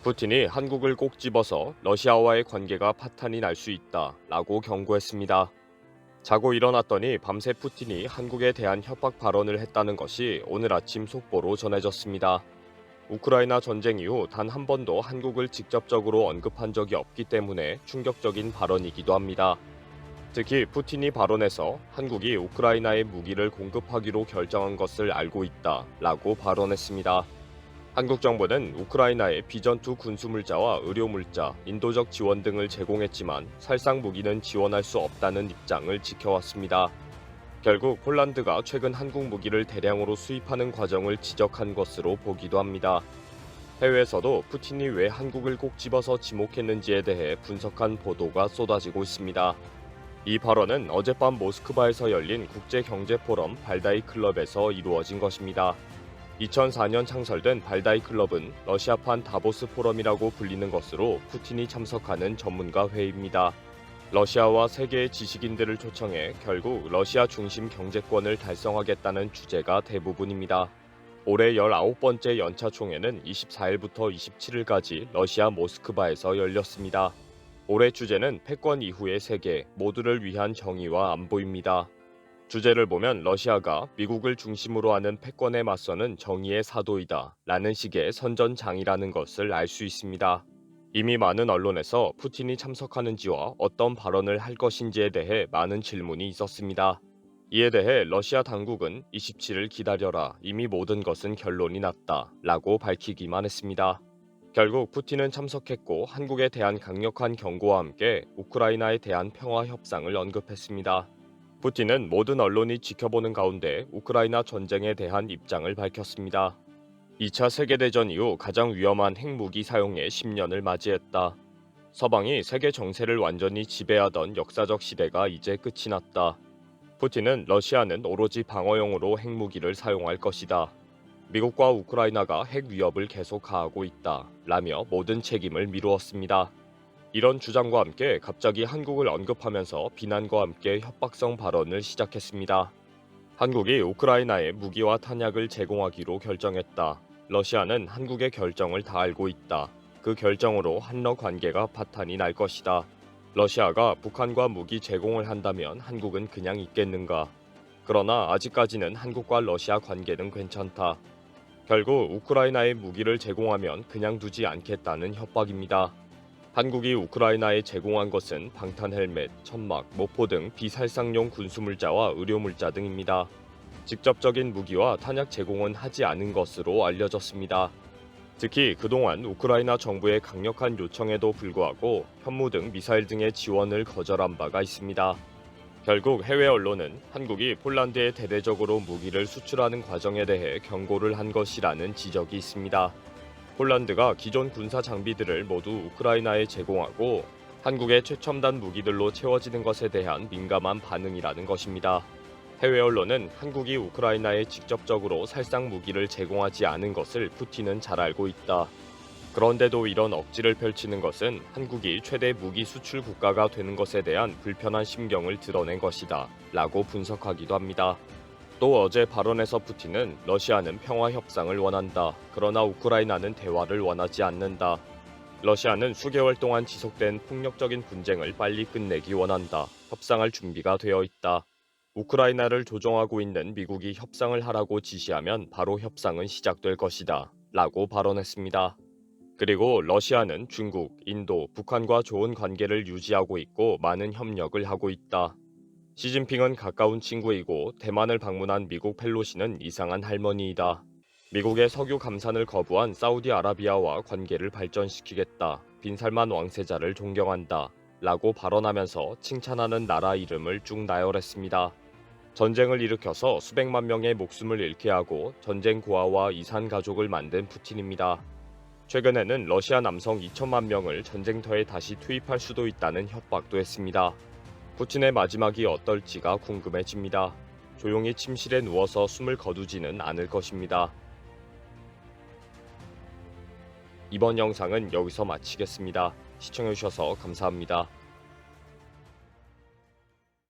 푸틴이 한국을 꼭 집어서 러시아와의 관계가 파탄이 날 수 있다라고 경고했습니다. 자고 일어났더니 밤새 푸틴이 한국에 대한 협박 발언을 했다는 것이 오늘 아침 속보로 전해졌습니다. 우크라이나 전쟁 이후 단 한 번도 한국을 직접적으로 언급한 적이 없기 때문에 충격적인 발언이기도 합니다. 특히 푸틴이 발언에서 한국이 우크라이나에 무기를 공급하기로 결정한 것을 알고 있다라고 발언했습니다. 한국 정부는 우크라이나에 비전투 군수물자와 의료물자, 인도적 지원 등을 제공했지만 살상 무기는 지원할 수 없다는 입장을 지켜왔습니다. 결국 폴란드가 최근 한국 무기를 대량으로 수입하는 과정을 지적한 것으로 보기도 합니다. 해외에서도 푸틴이 왜 한국을 꼭 집어서 지목했는지에 대해 분석한 보도가 쏟아지고 있습니다. 이 발언은 어젯밤 모스크바에서 열린 국제경제포럼 발다이 클럽에서 이루어진 것입니다. 2004년 창설된 발다이 클럽은 러시아판 다보스 포럼이라고 불리는 것으로 푸틴이 참석하는 전문가 회의입니다. 러시아와 세계의 지식인들을 초청해 결국 러시아 중심 경제권을 달성하겠다는 주제가 대부분입니다. 올해 19번째 연차 총회는 24일부터 27일까지 러시아 모스크바에서 열렸습니다. 올해 주제는 패권 이후의 세계, 모두를 위한 정의와 안보입니다. 주제를 보면 러시아가 미국을 중심으로 하는 패권에 맞서는 정의의 사도이다 라는 식의 선전장이라는 것을 알 수 있습니다. 이미 많은 언론에서 푸틴이 참석하는지와 어떤 발언을 할 것인지에 대해 많은 질문이 있었습니다. 이에 대해 러시아 당국은 27일 기다려라, 이미 모든 것은 결론이 났다 라고 밝히기만 했습니다. 결국 푸틴은 참석했고 한국에 대한 강력한 경고와 함께 우크라이나에 대한 평화 협상을 언급했습니다. 푸틴은 모든 언론이 지켜보는 가운데 우크라이나 전쟁에 대한 입장을 밝혔습니다. 2차 세계대전 이후 가장 위험한 핵무기 사용에 10년을 맞이했다. 서방이 세계 정세를 완전히 지배하던 역사적 시대가 이제 끝이 났다. 푸틴은 러시아는 오로지 방어용으로 핵무기를 사용할 것이다. 미국과 우크라이나가 핵 위협을 계속 가하고 있다. 라며 모든 책임을 미루었습니다. 이런 주장과 함께 갑자기 한국을 언급하면서 비난과 함께 협박성 발언을 시작했습니다. 한국이 우크라이나에 무기와 탄약을 제공하기로 결정했다. 러시아는 한국의 결정을 다 알고 있다. 그 결정으로 한러 관계가 파탄이 날 것이다. 러시아가 북한과 무기 제공을 한다면 한국은 그냥 있겠는가? 그러나 아직까지는 한국과 러시아 관계는 괜찮다. 결국 우크라이나에 무기를 제공하면 그냥 두지 않겠다는 협박입니다. 한국이 우크라이나에 제공한 것은 방탄 헬멧, 천막, 모포 등 비살상용 군수물자와 의료물자 등입니다. 직접적인 무기와 탄약 제공은 하지 않은 것으로 알려졌습니다. 특히 그동안 우크라이나 정부의 강력한 요청에도 불구하고 현무 등 미사일 등의 지원을 거절한 바가 있습니다. 결국 해외 언론은 한국이 폴란드에 대대적으로 무기를 수출하는 과정에 대해 경고를 한 것이라는 지적이 있습니다. 폴란드가 기존 군사 장비들을 모두 우크라이나에 제공하고 한국의 최첨단 무기들로 채워지는 것에 대한 민감한 반응이라는 것입니다. 해외 언론은 한국이 우크라이나에 직접적으로 살상 무기를 제공하지 않은 것을 푸틴은 잘 알고 있다. 그런데도 이런 억지를 펼치는 것은 한국이 최대 무기 수출 국가가 되는 것에 대한 불편한 심경을 드러낸 것이다 라고 분석하기도 합니다. 또 어제 발언에서 푸틴은 러시아는 평화 협상을 원한다. 그러나 우크라이나는 대화를 원하지 않는다. 러시아는 수개월 동안 지속된 폭력적인 분쟁을 빨리 끝내기 원한다. 협상할 준비가 되어 있다. 우크라이나를 조종하고 있는 미국이 협상을 하라고 지시하면 바로 협상은 시작될 것이다. 라고 발언했습니다. 그리고 러시아는 중국, 인도, 북한과 좋은 관계를 유지하고 있고 많은 협력을 하고 있다. 시진핑은 가까운 친구이고 대만을 방문한 미국 펠로시는 이상한 할머니이다. 미국의 석유 감산을 거부한 사우디아라비아와 관계를 발전시키겠다. 빈살만 왕세자를 존경한다. 라고 발언하면서 칭찬하는 나라 이름을 쭉 나열했습니다. 전쟁을 일으켜서 수백만 명의 목숨을 잃게 하고 전쟁 고아와 이산 가족을 만든 푸틴입니다. 최근에는 러시아 남성 2천만 명을 전쟁터에 다시 투입할 수도 있다는 협박도 했습니다. 푸틴의 마지막이 어떨지가 궁금해집니다. 조용히 침실에 누워서 숨을 거두지는 않을 것입니다. 이번 영상은 여기서 마치겠습니다. 시청해주셔서 감사합니다.